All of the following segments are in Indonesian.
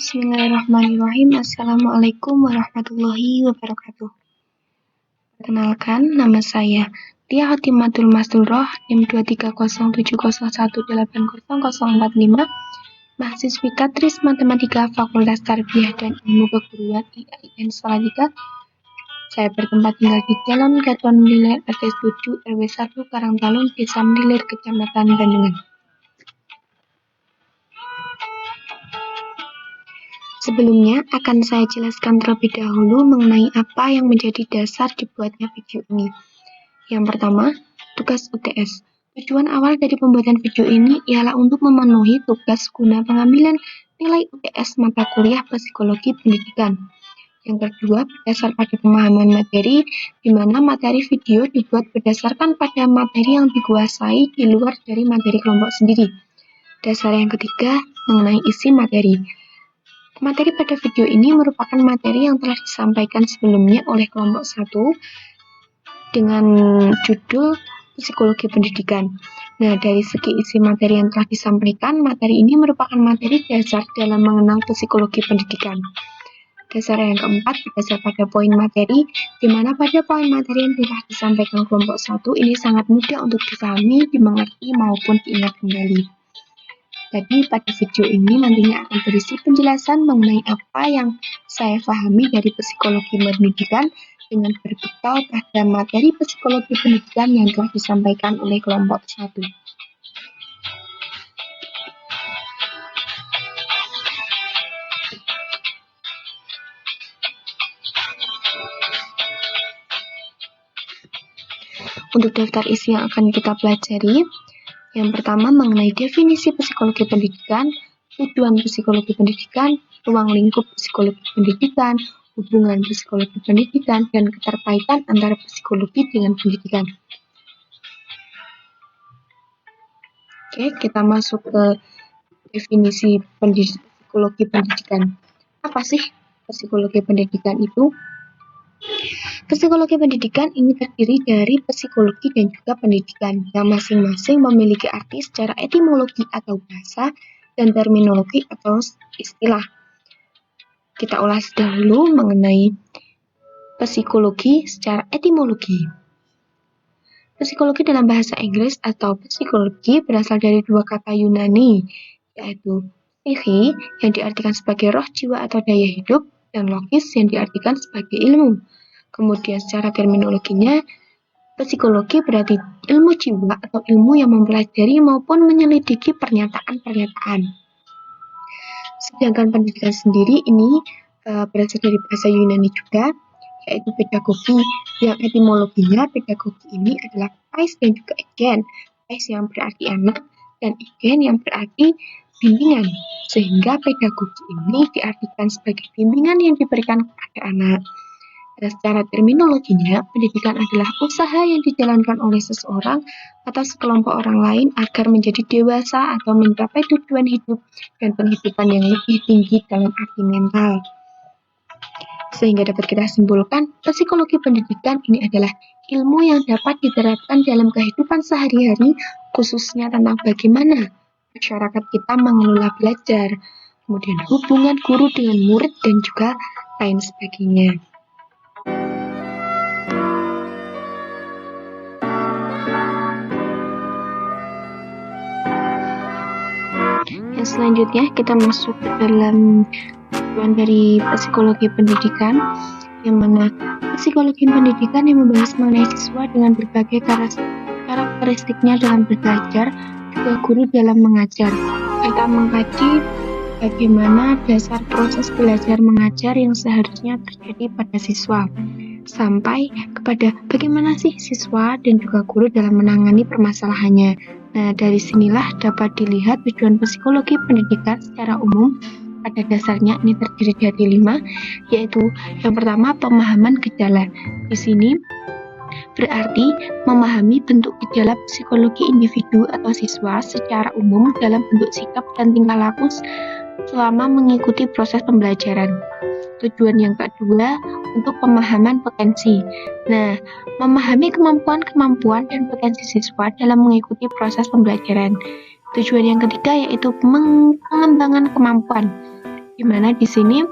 Bismillahirrahmanirrahim. Assalamualaikum warahmatullahi wabarakatuh. Perkenalkan, nama saya Tia Hatimatul Masdurroh, NIM 23070180045, mahasiswi Katris Matematika Fakultas Tarbiyah dan Ilmu Keguruan IAIN Salatiga. Saya bertempat tinggal di Jalan Gatot Meliler, RT 7 RW 1 Karangtalun, Desa Meliler, Kecamatan Bandungan. Sebelumnya, akan saya jelaskan terlebih dahulu mengenai apa yang menjadi dasar dibuatnya video ini. Yang pertama, tugas UTS. Tujuan awal dari pembuatan video ini ialah untuk memenuhi tugas guna pengambilan nilai UTS mata kuliah Psikologi Pendidikan. Yang kedua, berdasar pada pemahaman materi, di mana materi video dibuat berdasarkan pada materi yang dikuasai di luar dari materi kelompok sendiri. Dasar yang ketiga, mengenai isi materi. Materi pada video ini merupakan materi yang telah disampaikan sebelumnya oleh kelompok 1 dengan judul Psikologi Pendidikan. Nah, dari segi isi materi yang telah disampaikan, materi ini merupakan materi dasar dalam mengenal psikologi pendidikan. Dasar yang keempat, berdasar pada poin materi, di mana pada poin materi yang telah disampaikan kelompok 1 ini sangat mudah untuk dipahami, dimengerti, maupun diingat kembali. Jadi pada video ini nantinya akan berisi penjelasan mengenai apa yang saya pahami dari psikologi pendidikan dengan berbekal pada materi psikologi pendidikan yang telah disampaikan oleh kelompok 1. Untuk daftar isi yang akan kita pelajari, yang pertama mengenai definisi psikologi pendidikan, tujuan psikologi pendidikan, ruang lingkup psikologi pendidikan, hubungan psikologi pendidikan, dan keterkaitan antara psikologi dengan pendidikan. Oke, kita masuk ke definisi psikologi pendidikan. Apa sih psikologi pendidikan itu? Psikologi pendidikan ini terdiri dari psikologi dan juga pendidikan yang masing-masing memiliki arti secara etimologi atau bahasa dan terminologi atau istilah. Kita ulas dahulu mengenai psikologi secara etimologi. Psikologi dalam bahasa Inggris atau psikologi berasal dari dua kata Yunani, yaitu psyche yang diartikan sebagai roh, jiwa atau daya hidup, dan logis yang diartikan sebagai ilmu. Kemudian secara terminologinya, psikologi berarti ilmu jiwa atau ilmu yang mempelajari maupun menyelidiki pernyataan-pernyataan. Sedangkan pendidikan sendiri ini berasal dari bahasa Yunani juga, yaitu pedagogi, yang etimologinya pedagogi ini adalah pais dan juga egen. Pais yang berarti anak dan egen yang berarti bimbingan, sehingga pedagogi ini diartikan sebagai bimbingan yang diberikan kepada anak. Dan secara terminologinya, pendidikan adalah usaha yang dijalankan oleh seseorang atau sekelompok orang lain agar menjadi dewasa atau mencapai tujuan hidup dan penghidupan yang lebih tinggi dalam arti mental. Sehingga dapat kita simpulkan, psikologi pendidikan ini adalah ilmu yang dapat diterapkan dalam kehidupan sehari-hari, khususnya tentang bagaimana masyarakat kita mengelola belajar, kemudian hubungan guru dengan murid, dan juga lain sebagainya. Yang selanjutnya kita masuk ke dalam tujuan dari psikologi pendidikan, yang mana psikologi pendidikan yang membahas mengenai siswa dengan berbagai karakteristiknya dalam belajar, juga guru dalam mengajar. Kita mengkaji bagaimana dasar proses belajar mengajar yang seharusnya terjadi pada siswa, sampai kepada bagaimana sih siswa dan juga guru dalam menangani permasalahannya. Nah, dari sinilah dapat dilihat tujuan psikologi pendidikan secara umum. Pada dasarnya ini terdiri dari 5, yaitu yang pertama pemahaman gejala. Di sini berarti memahami bentuk gejala psikologi individu atau siswa secara umum dalam bentuk sikap dan tingkah laku selama mengikuti proses pembelajaran. Tujuan yang kedua untuk pemahaman potensi. Nah, memahami kemampuan dan potensi siswa dalam mengikuti proses pembelajaran. Tujuan yang ketiga yaitu pengembangan kemampuan. di mana di sini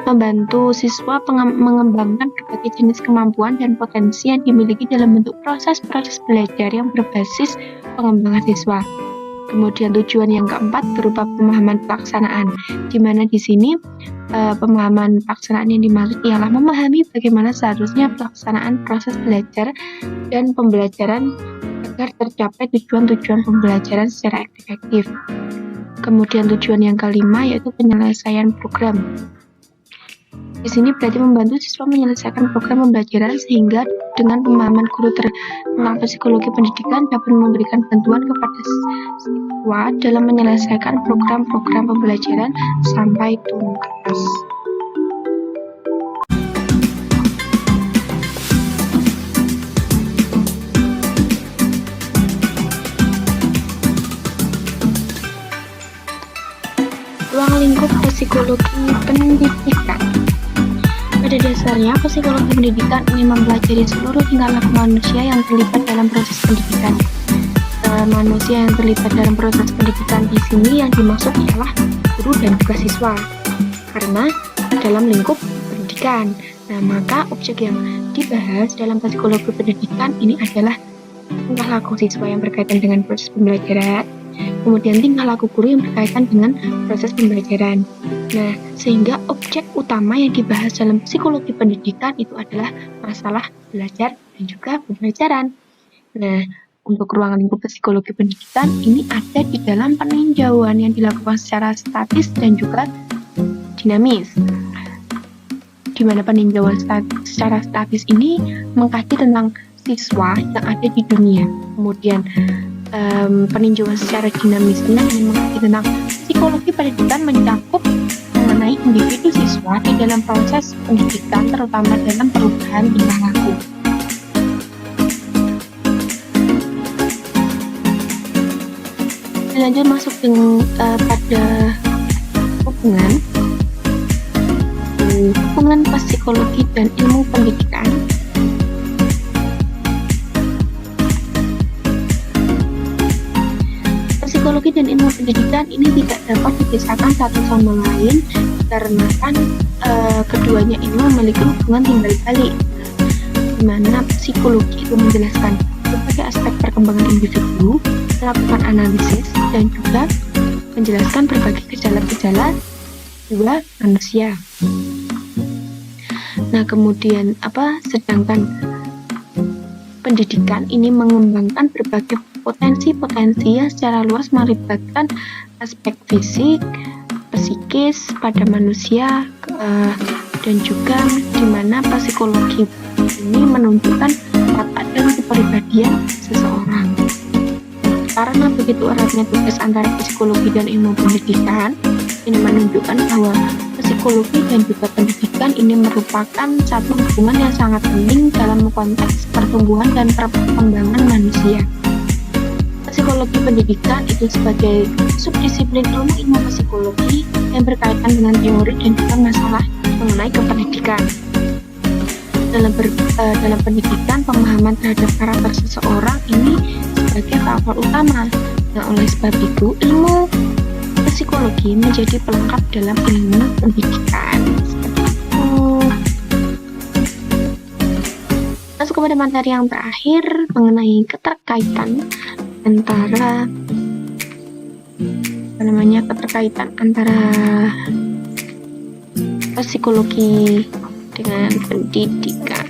membantu siswa mengembangkan berbagai jenis kemampuan dan potensi yang dimiliki dalam bentuk proses-proses belajar yang berbasis pengembangan siswa. Kemudian tujuan yang keempat berupa pemahaman pelaksanaan, di mana di sini pemahaman pelaksanaan yang dimaksud ialah memahami bagaimana seharusnya pelaksanaan proses belajar dan pembelajaran agar tercapai tujuan-tujuan pembelajaran secara efektif. Kemudian tujuan yang kelima yaitu penyelesaian program. Di sini berarti membantu siswa menyelesaikan program pembelajaran sehingga dengan pemahaman guru tentang psikologi pendidikan dapat memberikan bantuan kepada siswa dalam menyelesaikan program-program pembelajaran sampai tuntas. Ruang lingkup psikologi pendidikan. Pada dasarnya, psikologi pendidikan ingin mempelajari seluruh tingkah laku manusia yang terlibat dalam proses pendidikan. Manusia yang terlibat dalam proses pendidikan di sini yang dimaksud ialah guru dan juga siswa. Karena dalam lingkup pendidikan, maka objek yang dibahas dalam psikologi pendidikan ini adalah tingkah laku siswa yang berkaitan dengan proses pembelajaran, kemudian tingkah laku guru yang berkaitan dengan proses pembelajaran. Nah, sehingga objek utama yang dibahas dalam psikologi pendidikan itu adalah masalah belajar dan juga pembelajaran. Nah, untuk ruang lingkup psikologi pendidikan ini ada di dalam peninjauan yang dilakukan secara statis dan juga dinamis. Di mana peninjauan secara statis ini mengkaji tentang siswa yang ada di dunia. Kemudian peninjauan secara dinamisnya ini mengkaji tentang psikologi pendidikan mencakup mengenai individu siswa di dalam proses pendidikan, terutama dalam perubahan tingkah laku. Lanjut masuk pada hubungan psikologi dan ilmu pendidikan. Psikologi dan ilmu pendidikan ini tidak dapat dipisahkan satu sama lain karena keduanya ini memiliki hubungan timbal balik, di mana psikologi itu menjelaskan berbagai aspek perkembangan individu, melakukan analisis dan juga menjelaskan berbagai gejala-gejala jiwa manusia. Nah, kemudian sedangkan pendidikan ini mengembangkan berbagai potensi-potensi yang secara luas melibatkan aspek fisik, psikis pada manusia, dan juga di mana psikologi ini menunjukkan watak dan kepribadian seseorang. Karena begitu eratnya tugas antara psikologi dan ilmu pendidikan, ini menunjukkan bahwa psikologi dan juga pendidikan ini merupakan satu hubungan yang sangat penting dalam konteks pertumbuhan dan perkembangan manusia. Psikologi pendidikan itu sebagai subdisiplin ilmu psikologi yang berkaitan dengan teori dan juga masalah mengenai kependidikan. Dalam pendidikan, pemahaman terhadap karakter seseorang ini sebagai faktor utama. Nah, oleh sebab itu, ilmu psikologi menjadi pelengkap dalam ilmu pendidikan. Masuk kepada materi yang terakhir mengenai keterkaitan antara psikologi dengan pendidikan.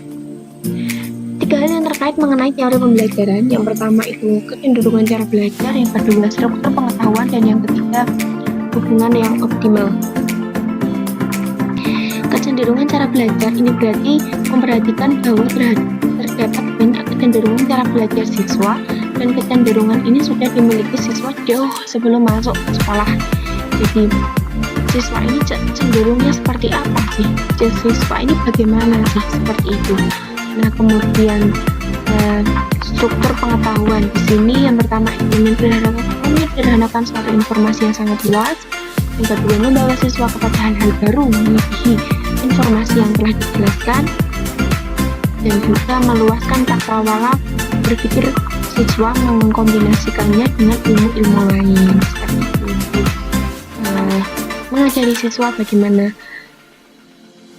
Tiga hal yang terkait mengenai teori pembelajaran. Yang pertama itu kecenderungan cara belajar, yang kedua struktur pengetahuan, dan yang ketiga hubungan yang optimal. Kecenderungan cara belajar ini berarti memperhatikan bahwa terdapat banyak kecenderungan cara belajar siswa, dan kecenderungan ini sudah dimiliki siswa jauh sebelum masuk sekolah. Jadi siswa ini cenderungnya seperti apa sih? Siswa ini bagaimana sih seperti itu? Nah, kemudian struktur pengetahuan di sini yang pertama menyederhanakan suatu informasi yang sangat luas. Yang kedua, membawa siswa kepada hal-hal baru melebihi informasi yang telah dijelaskan, dan juga meluaskan cakrawala berpikir siswa mengkombinasikannya dengan ilmu-ilmu lain seperti itu. mengajari siswa bagaimana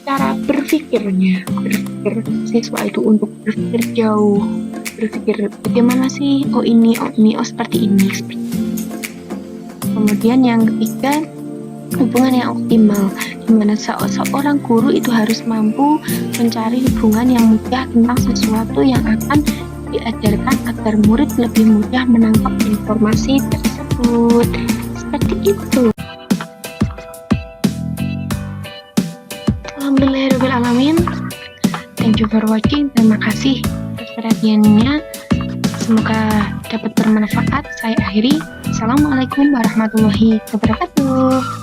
cara berpikir siswa itu untuk berpikir jauh, berpikir bagaimana sih, oh ini, oh seperti ini. Kemudian yang ketiga, hubungan yang optimal, di mana seorang guru itu harus mampu mencari hubungan yang mudah tentang sesuatu yang akan diajarkan agar murid lebih mudah menangkap informasi tersebut. Seperti itu. Alhamdulillahirrahmanirrahim. Thank you for watching. Terima kasih atas perhatiannya. Semoga dapat bermanfaat. Saya akhiri. Assalamualaikum warahmatullahi wabarakatuh.